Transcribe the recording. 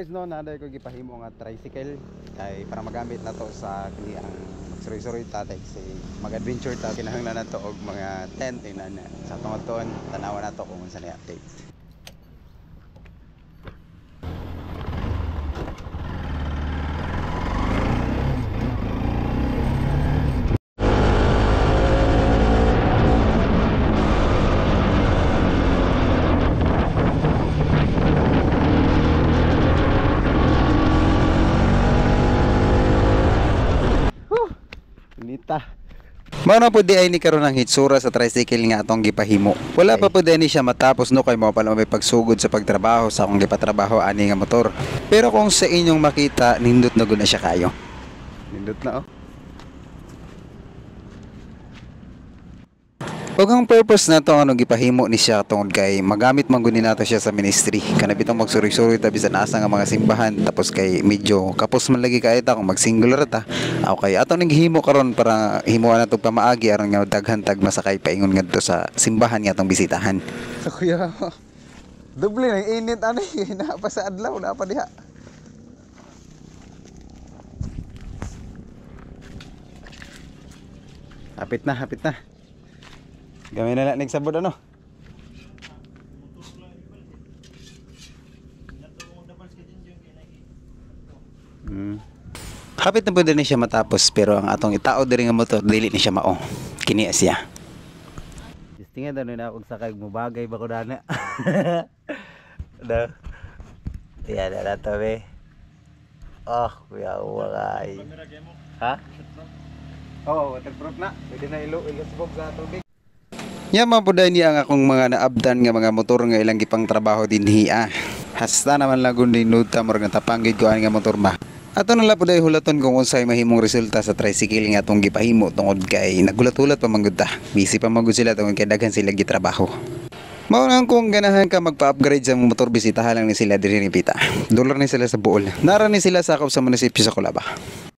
guys no, naday ko gipahimo nga tricycle kay para magamit na to sa kini ang suroy-suroy tatay si mag-adventure ta kinahanglan na to og mga tent na sa tungod tanawan na to kung unsa na updates. Mao po di ay ni karon ang hitsura sa tricycle nga atong gipahimo. Wala pa po din siya matapos no kay mao pa lang may pagsugod sa pagtrabaho sa akong gipatrabaho ani nga motor. Pero kung sa inyong makita nindot na gud na siya kayo. Nindot na oh. Ug ang purpose nato ano gipahimo ni siya tungod kay magamit man gud nato siya sa ministry. Kana bitong magsuroy-suroy ta bisan asa nga mga simbahan tapos kay medyo kapos man lagi kay ta kung mag-singular ta. Okay, ato ning himo karon para himuan nato pamaagi aron nga daghan tag masakay paingon ngadto sa simbahan nga atong bisitahan. So kuya, doble na init ani na pa sa adlaw na pa diha. Hapit na. Gamay na lang nagsabot ano. Hapit na po din siya matapos pero ang atong itao diri nga motor dili ni siya mao. Kini siya. Distingan daw na akong sakay mo bagay ba ko dana. Da. Ya na to be. Oh, kuya wakay. Ha? Oh, waterproof na. Pwede na ilusbog sa tubig. Yaman po dahil niya ang akong mga naabdan nga mga motor nga ilang gipang trabaho din hiya. Hasta naman lagun din nuta mo nga tapanggid ko nga motor ba. Ato na lang po dahil hulaton kung unsay mahimong resulta sa tricycle nga atong gipahimo tungod kay nagulat-ulat pa manggod ta. Busy pa manggod sila tungod kay daghan sila gitrabaho. Mao nang kung ganahan ka magpa-upgrade sa motor bisitahan lang ni sila diri ni Pita. $1 ni sila sa Buol. Nara ni sila sakop sa munisipyo sa Colaba.